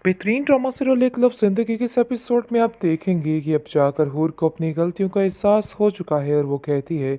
बेहतरीन drama serial एक love जिंदगी के इस एपिसोड में आप देखेंगे कि अब जाकर हूर को अपनी गलतियों का एहसास हो चुका है और वो कहती है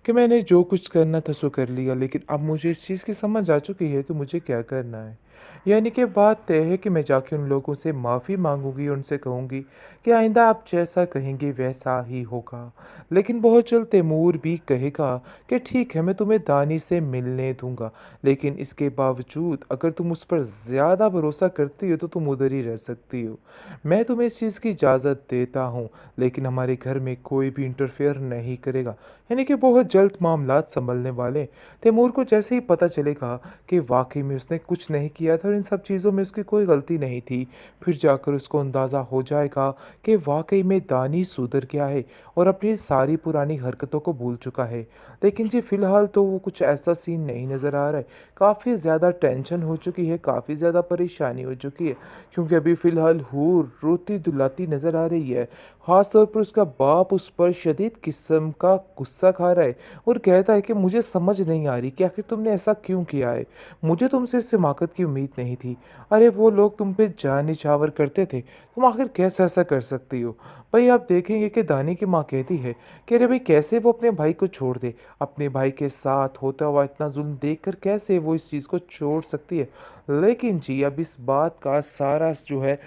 कि मैंने जो कुछ करना था सो कर लिया, लेकिन अब मुझे इस चीज़ की समझ आ चुकी है कि मुझे क्या करना है। यानी कि बात तय है कि मैं जाके उन लोगों से माफ़ी मांगूंगी और उनसे कहूंगी कि आइंदा आप जैसा कहेंगे वैसा ही होगा। लेकिन बहुत जल्द तैमूर भी कहेगा कि ठीक है, मैं तुम्हें दानी से मिलने दूंगा, लेकिन इसके बावजूद अगर तुम उस पर ज़्यादा भरोसा करती हो तो तुम उधर ही रह सकती हो। मैं तुम्हें इस चीज़ की इजाज़त देता हूँ, लेकिन हमारे घर में कोई भी इंटरफेयर नहीं करेगा। यानी कि बहुत जल्द मामलात संभलने वाले। तैमूर को जैसे ही पता चलेगा कि वाकई में उसने कुछ नहीं किया था और इन सब चीज़ों में उसकी कोई गलती नहीं थी, फिर जाकर उसको अंदाज़ा हो जाएगा कि वाकई में दानी सुधर गया है और अपनी सारी पुरानी हरकतों को भूल चुका है। लेकिन जी फ़िलहाल तो वो कुछ ऐसा सीन नहीं नज़र आ रहा है। काफ़ी ज़्यादा टेंशन हो चुकी है, काफ़ी ज़्यादा परेशानी हो चुकी है, क्योंकि अभी फ़िलहाल हूर रोती-दुलाती नज़र आ रही है। ख़ास तौर पर उसका बाप उस पर शदीद किस्म का गुस्सा खा रहा है और कहता है कि मुझे समझ नहीं आ रही कि आखिर तुमने ऐसा क्यों किया है? मुझे तुमसे इस हिमाकत की उम्मीद नहीं थी। अरे वो लोग तुम पे जान निछावर करते थे, तुम आखिर कैसे ऐसा कर सकती हो? भाई आप देखेंगे कि दानी की माँ कहती है कि अरे भाई कैसे वो अपने भाई को छोड़ दे? अपने भाई के साथ होता हुआ इतना जुल्म देखकर कैसे वो इस चीज़ को छोड़ सकती है। लेकिन जी अब इस बात का सारा जो है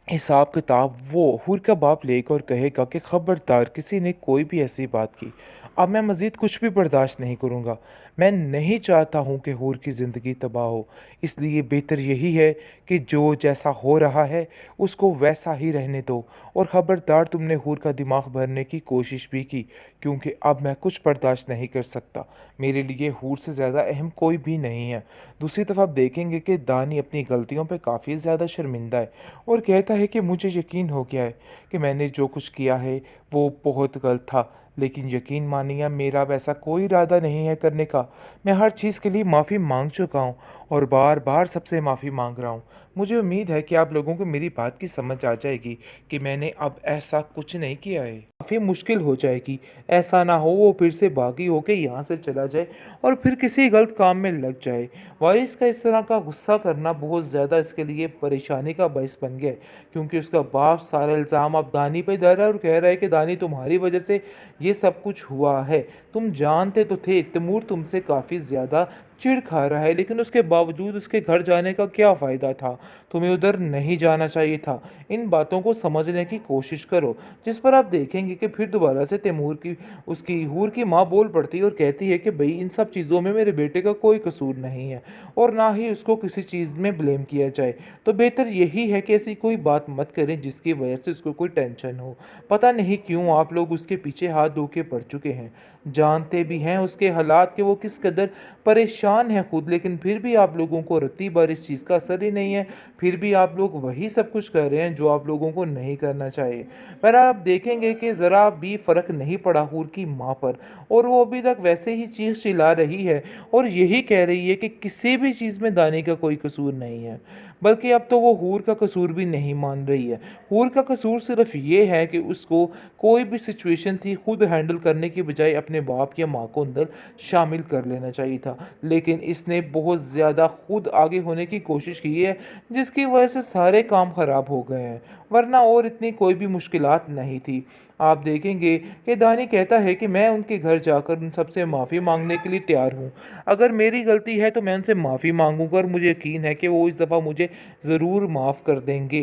हिसाब किताब वो हूर का बाप लेकर कहेगा कि खबरदार किसी ने कोई भी ऐसी बात की, अब मैं मज़ीद कुछ भी बर्दाश्त नहीं करूँगा। मैं नहीं चाहता हूँ कि हूर की ज़िंदगी तबाह हो, इसलिए बेहतर यही है कि जो जैसा हो रहा है उसको वैसा ही रहने दो। और ख़बरदार तुमने हूर का दिमाग भरने की कोशिश भी की, क्योंकि अब मैं कुछ बर्दाश्त नहीं कर सकता। मेरे लिए हूर से ज़्यादा अहम कोई भी नहीं है। दूसरी तरफ आप देखेंगे कि दानी अपनी गलतियों पे काफ़ी ज़्यादा शर्मिंदा है और कहता है कि मुझे यकीन हो गया है कि मैंने जो कुछ किया है वो बहुत गलत था, लेकिन यकीन मानिए मेरा वैसा कोई इरादा नहीं है करने का। मैं हर चीज़ के लिए माफ़ी मांग चुका हूँ और बार बार सबसे माफ़ी मांग रहा हूँ। मुझे उम्मीद है कि आप लोगों को मेरी बात की समझ आ जाएगी कि मैंने अब ऐसा कुछ नहीं किया है। काफ़ी मुश्किल हो जाएगी, ऐसा ना हो वो फिर से बागी होके यहाँ से चला जाए और फिर किसी गलत काम में लग जाए। वारिस का इस तरह का गुस्सा करना बहुत ज़्यादा इसके लिए परेशानी का बायस बन गया है, क्योंकि उसका बाप सारा इल्ज़ाम अब दानी पे डाल रहा है और कह रहा है कि दानी तुम्हारी वजह से ये सब कुछ हुआ है। तुम जानते तो थे तैमूर तुमसे काफ़ी ज़्यादा चिढ़ खा रहा है, लेकिन उसके बावजूद उसके घर जाने का क्या फ़ायदा था? तुम्हें उधर नहीं जाना चाहिए था। इन बातों को समझने की कोशिश करो। जिस पर आप देखेंगे कि फिर दोबारा से तैमूर की उसकी हूर की माँ बोल पड़ती है और कहती है कि भई इन सब चीज़ों में मेरे बेटे का कोई कसूर नहीं है और ना ही उसको किसी चीज़ में ब्लेम किया जाए। तो बेहतर यही है कि ऐसी कोई बात मत करें जिसकी वजह से उसको कोई टेंशन हो। पता नहीं क्यों आप लोग उसके पीछे हाथ धो के पड़ चुके हैं। जानते भी हैं उसके हालात कि वो किस कदर परेशान है खुद, लेकिन फिर भी आप लोगों को रत्ती भर इस चीज़ का असर ही नहीं है। फिर भी आप लोग वही सब कुछ कर रहे हैं जो आप लोगों को नहीं करना चाहिए। पर आप देखेंगे कि ज़रा भी फ़र्क नहीं पड़ा हूर की माँ पर और वो अभी तक वैसे ही चीख चिल्ला रही है और यही कह रही है कि किसी भी चीज़ में दानी का कोई कसूर नहीं है। बल्कि अब तो वो हूर का कसूर भी नहीं मान रही है। हूर का कसूर सिर्फ़ ये है कि उसको कोई भी सिचुएशन थी खुद हैंडल करने की बजाय अपने बाप या माँ को अंदर शामिल कर लेना चाहिए था। लेकिन इसने बहुत ज़्यादा खुद आगे होने की कोशिश की है, जिसकी वजह से सारे काम ख़राब हो गए हैं, वरना और इतनी कोई भी मुश्किलात नहीं थी। आप देखेंगे कि दानी कहता है कि मैं उनके घर जाकर उन सबसे माफ़ी मांगने के लिए तैयार हूँ। अगर मेरी गलती है तो मैं उनसे माफ़ी मांगूंगा और मुझे यकीन है कि वो इस दफ़ा मुझे ज़रूर माफ़ कर देंगे।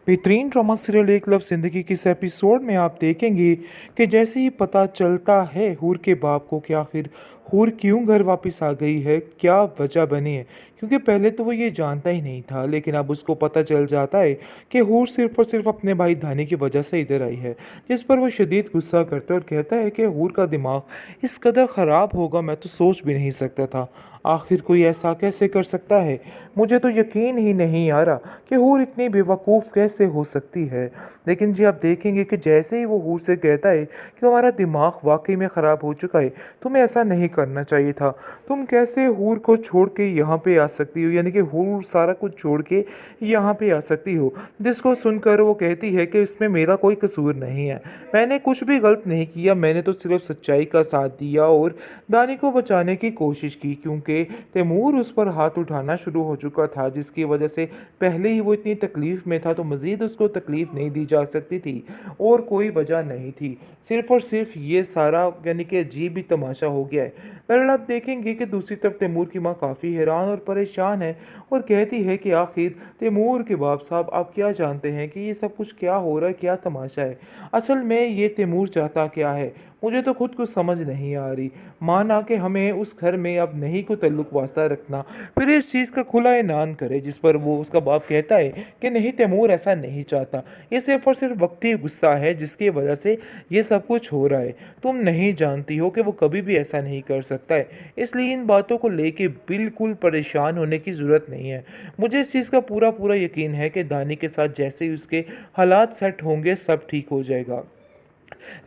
बेहतरीन ड्रामा सीरियल एक लव जिंदगी के इस एपिसोड में आप देखेंगे कि जैसे ही पता चलता है हूर के बाप को कि आखिर हूर क्यों घर वापस आ गई है, क्या वजह बनी है, क्योंकि पहले तो वो ये जानता ही नहीं था, लेकिन अब उसको पता चल जाता है कि हूर सिर्फ और सिर्फ अपने भाई धानी की वजह से इधर आई है। जिस पर वो शदीद गुस्सा करता है और कहता है कि हूर का दिमाग इस कदर ख़राब होगा मैं तो सोच भी नहीं सकता था। आखिर कोई ऐसा कैसे कर सकता है? मुझे तो यकीन ही नहीं आ रहा कि हूर इतनी बेवकूफ़ कैसे हो सकती है। लेकिन जी आप देखेंगे कि जैसे ही वो हूर से कहता है कि तुम्हारा दिमाग वाकई में ख़राब हो चुका है, तुम्हें ऐसा नहीं करना चाहिए था। तुम कैसे हूर को छोड़ के यहाँ पे आ सकती हो, यानी कि हूर सारा कुछ छोड़ के यहाँ पे आ सकती हो। जिसको सुनकर वो कहती है कि इसमें मेरा कोई कसूर नहीं है, मैंने कुछ भी गलत नहीं किया, मैंने तो सिर्फ सच्चाई का साथ दिया और दानी को बचाने की कोशिश की, क्योंकि तैमूर उस पर हाथ उठाना शुरू हो चुका था, जिसकी वजह से पहले ही वो इतनी तकलीफ में था, तो मज़ीद उसको तकलीफ नहीं दी जा सकती थी और कोई वजह नहीं थी। सिर्फ और सिर्फ ये सारा यानी कि अजीब ही तमाशा हो गया है। बहरहाल आप देखेंगे कि दूसरी तरफ तैमूर की माँ काफ़ी हैरान और परेशान है और कहती है कि आखिर तैमूर के बाप साहब आप क्या जानते हैं कि ये सब कुछ क्या हो रहा है, क्या तमाशा है। असल में ये तैमूर चाहता क्या है, मुझे तो खुद कुछ समझ नहीं आ रही। माना कि हमें उस घर में अब नहीं को ताल्लुक वास्ता रखना, फिर इस चीज़ का खुला ऐलान करे, जिस पर वो उसका बाप कहता है कि नहीं तैमूर ऐसा नहीं चाहता, ये सिर्फ और सिर्फ वक्ती गुस्सा है जिसकी वजह से ये सब कुछ हो रहा है। तुम नहीं जानती हो कि वो कभी भी ऐसा नहीं कर सकता है, इसलिए इन बातों को लेके बिल्कुल परेशान होने की ज़रूरत नहीं है। मुझे इस चीज़ का पूरा पूरा यकीन है कि दानी के साथ जैसे ही उसके हालात सेट होंगे सब ठीक हो जाएगा।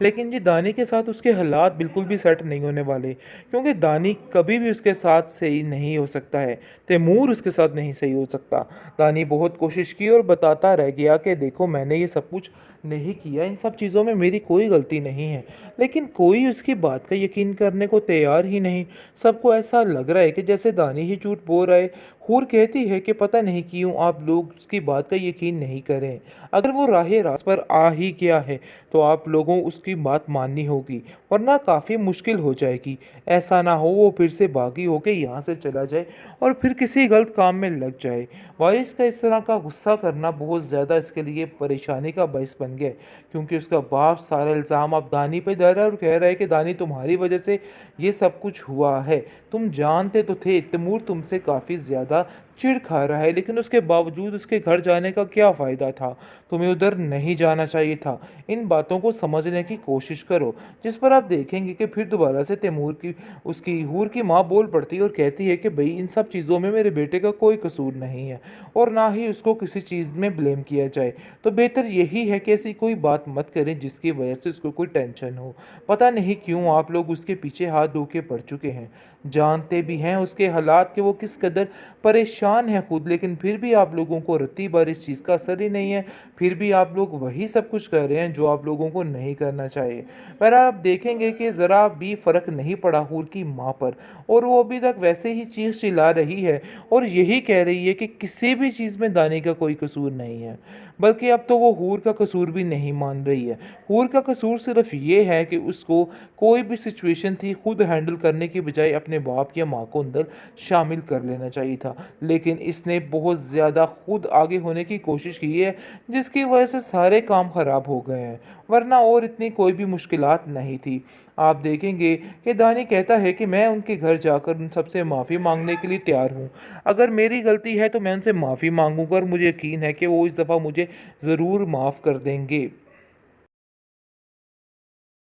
लेकिन जी दानी के साथ उसके हालात बिल्कुल भी सेट नहीं होने वाले, क्योंकि दानी कभी भी उसके साथ सही नहीं हो सकता है, तैमूर उसके साथ नहीं सही हो सकता। दानी बहुत कोशिश की और बताता रह गया कि देखो मैंने ये सब कुछ नहीं किया, इन सब चीज़ों में मेरी कोई गलती नहीं है, लेकिन कोई उसकी बात का यकीन करने को तैयार ही नहीं। सबको ऐसा लग रहा है कि जैसे दानी ही झूठ बोल रहा है। हूर कहती है कि पता नहीं क्यों आप लोग उसकी बात का यकीन नहीं करें। अगर वो राहे रास्त पर आ ही गया है तो आप लोगों उसकी बात माननी होगी, वरना काफ़ी मुश्किल हो जाएगी। ऐसा ना हो वो फिर से बागी होके यहाँ से चला जाए और फिर किसी गलत काम में लग जाए। वारिस का इस तरह का गुस्सा करना बहुत ज़्यादा इसके लिए परेशानी का बायस बन गया, क्योंकि उसका बाप सारा इल्ज़ाम अब दानी पे दे रहा है और कह रहा है कि दानी तुम्हारी वजह से ये सब कुछ हुआ है। तुम जानते तो थे तैमूर तुमसे काफ़ी ज़्यादा चिढ़ खा रहा है, लेकिन उसके बावजूद उसके घर जाने का क्या फ़ायदा था, तुम्हें उधर नहीं जाना चाहिए था। इन बातों को समझने की कोशिश करो। जिस पर आप देखेंगे कि फिर दोबारा से तैमूर की उसकी हूर की माँ बोल पड़ती है और कहती है कि भाई इन सब चीज़ों में मेरे बेटे का कोई कसूर नहीं है और ना ही उसको किसी चीज़ में ब्लेम किया जाए, तो बेहतर यही है कि ऐसी कोई बात मत करें जिसकी वजह से उसको कोई टेंशन हो। पता नहीं क्यों आप लोग उसके पीछे हाथ धो के पड़ चुके हैं, जानते भी हैं उसके हालात के वो किस कदर परेशान है खुद, लेकिन फिर भी आप लोगों को रत्ती भर इस चीज़ का असर ही नहीं है। फिर भी आप लोग वही सब कुछ कर रहे हैं जो आप लोगों को नहीं करना चाहिए। पर आप देखेंगे कि ज़रा भी फ़र्क नहीं पड़ा हूर की माँ पर, और वो अभी तक वैसे ही चीख चिल्ला रही है और यही कह रही है कि किसी भी चीज़ में दानी का कोई कसूर नहीं है। बल्कि अब तो वो हूर का कसूर भी नहीं मान रही है। हूर का कसूर सिर्फ ये है कि उसको कोई भी सिचुएशन थी खुद हैंडल करने की बजाय अपने बाप या माँ को अंदर शामिल कर लेना चाहिए था, लेकिन इसने बहुत ज़्यादा खुद आगे होने की कोशिश की है, जिसकी वजह से सारे काम ख़राब हो गए हैं, वरना और इतनी कोई भी मुश्किलात नहीं थी। आप देखेंगे कि दानी कहता है कि मैं उनके घर जाकर उन सबसे माफ़ी मांगने के लिए तैयार हूँ। अगर मेरी गलती है तो मैं उनसे माफ़ी मांगूंगा और मुझे यकीन है कि वो इस दफ़ा मुझे ज़रूर माफ़ कर देंगे।